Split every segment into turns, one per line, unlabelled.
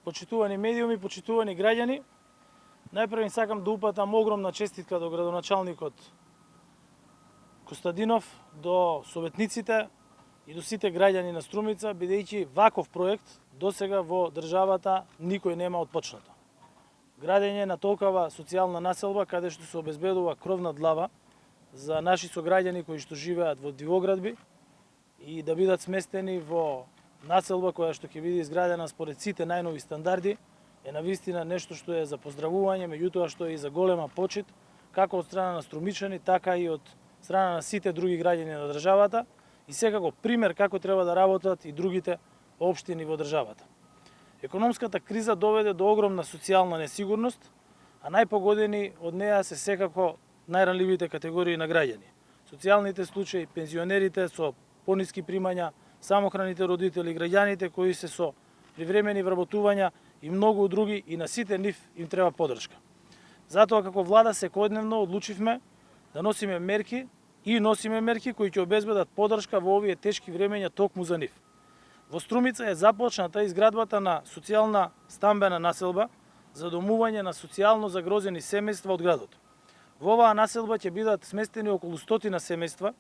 почитувани медиуми, почитувани граѓани, најпрво сакам да упатам огромна честитка до градоначалникот Костадинов, до советниците и до сите граѓани на Струмица, бидејќи ваков проект досега во државата никој нема отпочнато. Градење на толкова социјална населба, каде што се обезбедува кров над глава за наши сограѓани кои што живеат во дивоградби и да бидат сместени во населба која што ќе биде изградена според сите најнови стандарди, е навистина нешто што е за поздравување, меѓутоа што е и за голема почит, како од страна на струмичани, така и од страна на сите други граѓани на државата и секако пример како треба да работат и другите општини во државата. Економската криза доведе до огромна социјална несигурност, а најпогодени од неа се секако најранливите категории на граѓани. Социјалните случаи, пензионерите со пониски примања, самохраните родители, граѓаните кои се со привремени вработувања и многу други, и на сите нив им треба поддршка. Затоа како влада секојдневно одлучивме да носиме мерки и носиме мерки кои ќе обезбедат поддршка во овие тешки времења токму за нив. Во Струмица е започната изградбата на социјална стамбена населба за домување на социјално загрозени семејства од градот. Во оваа населба ќе бидат сместени околу 100 семејства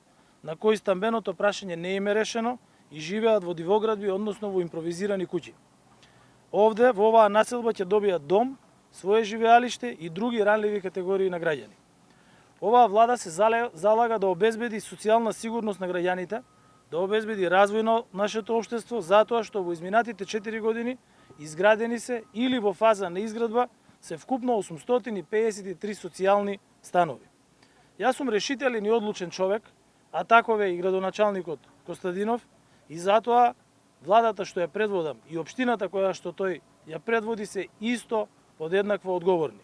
на кои стамбеното прашање не им е решено и живеат во дивоградби, односно во импровизирани куќи. Овде, во оваа населба ќе добијат дом, свое живеалиште и други ранливи категории на граѓани. Оваа влада се залага да обезбеди социјална сигурност на граѓаните, да обезбеди развој на нашето општество, затоа што во изминатите 4 години изградени се или во фаза на изградба се вкупно 853 социјални станови. Јас сум решителен и одлучен човек, а таков е и градоначалникот Костадинов, и затоа владата што ја предводам и општината која што тој ја предводи се исто подеднакво одговорни.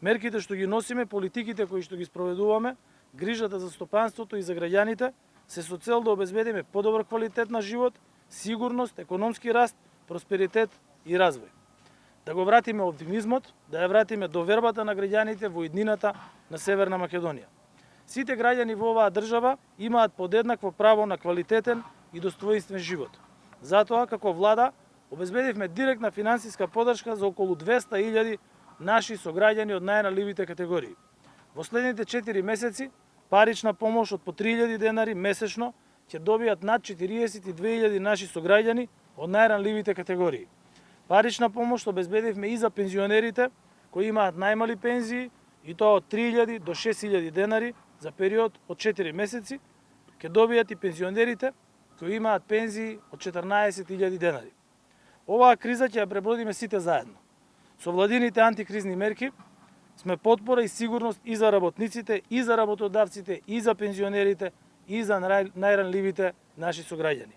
Мерките што ги носиме, политиките кои што ги спроведуваме, грижата за стопанството и за граѓаните се со цел да обезбедиме подобар квалитет на живот, сигурност, економски раст, просперитет и развој. Да го вратиме оптимизмот, да ја вратиме довербата на граѓаните во иднината на Северна Македонија. Сите граѓани во оваа држава имаат подеднакво право на квалитетен и достоинствен живот. Затоа, како влада, обезбедивме директна финансиска поддршка за околу 200.000 наши сограѓани од најранливите категории. Во следните 4 месеци парична помош од по 3.000 денари месечно ќе добијат над 42.000 наши сограѓани од најранливите категории. Парична помош обезбедивме и за пензионерите кои имаат најмали пензии, и тоа од 3.000 до 6.000 денари за период од 4 месеци, ќе добијат и пензионерите кои имаат пензии од 14.000 денари. Оваа криза ќе ја пребродиме сите заедно. Со владините антикризни мерки сме потпора и сигурност и за работниците, и за работодавците, и за пензионерите, и за најранливите наши сограѓани.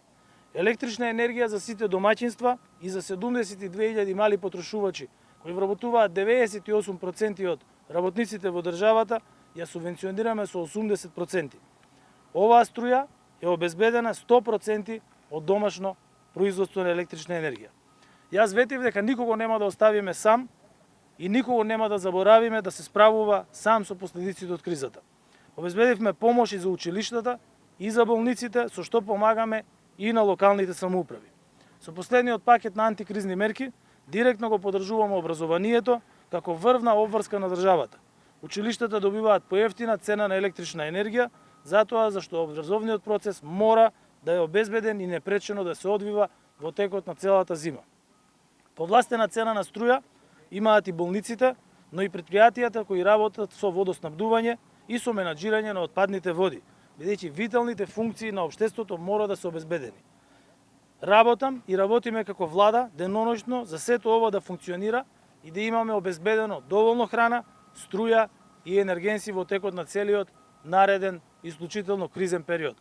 Електрична енергија за сите домаќинства и за 72.000 мали потрошувачи, кои вработуваат 98% од работниците во државата, ја субвенционираме со 80%. Оваа струја е обезбедена 100% од домашно производство на електрична енергија. Јас ветив дека никого нема да оставиме сам и никого нема да заборавиме да се справува сам со последиците од кризата. Обезбедивме помош и за училиштата и за болниците, со што помагаме и на локалните самоуправи. Со последниот пакет на антикризни мерки, директно го поддржуваме образованието како врвна обврска на државата. Училиштата добиваат поевтина цена на електрична енергија, затоа зашто образовниот процес мора да е обезбеден и непречено да се одвива во текот на целата зима. Повластена цена на струја имаат и болниците, но и предпријатијата кои работат со водоснабдување и со менаџирање на отпадните води, бидејќи виталните функции на општеството мора да се обезбедени. Работам и работиме како влада деноноќно за сето ова да функционира и да имаме обезбедено доволно храна, струја и енергенси во текот на целиот нареден исклучително кризен период.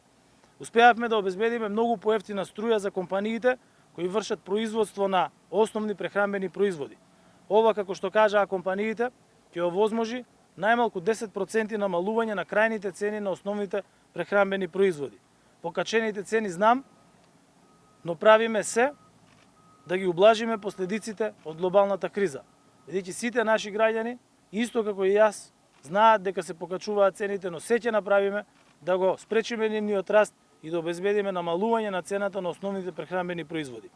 Успеавме да обезбедиме многу поевтина струја за компаниите кои вршат производство на основни прехранбени производи. Ова, како што кажаа компаниите, ќе овозможи најмалку 10% намалување на крајните цени на основните прехранбени производи. Покачените цени знам, но правиме се да ги ублажиме последиците од глобалната криза. Бидејќи сите наши граѓани, исто како и јас, знаат дека се покачуваат цените, но се ќе направиме да го спречиме нивниот раст и да обезбедиме намалување на цената на основните прехранбени производи.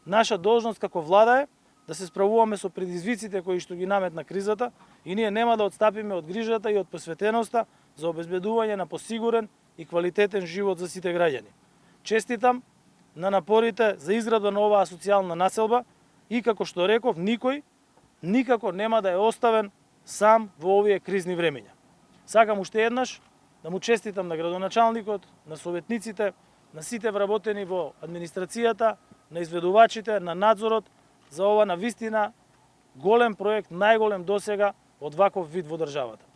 Наша должност како влада е да се справуваме со предизвиците кои што ги наметна кризата и ние нема да отстапиме од грижата и од посветеноста за обезбедување на посигурен и квалитетен живот за сите граѓани. Честитам на напорите за изградба на оваа социјална населба и, како што реков, никој никако нема да е оставен сам во овие кризни времења. Сакам уште еднаш да му честитам на градоначалникот, на советниците, на сите вработени во администрацијата, на изведувачите, на надзорот за ова навистина голем проект, најголем досега од ваков вид во државата.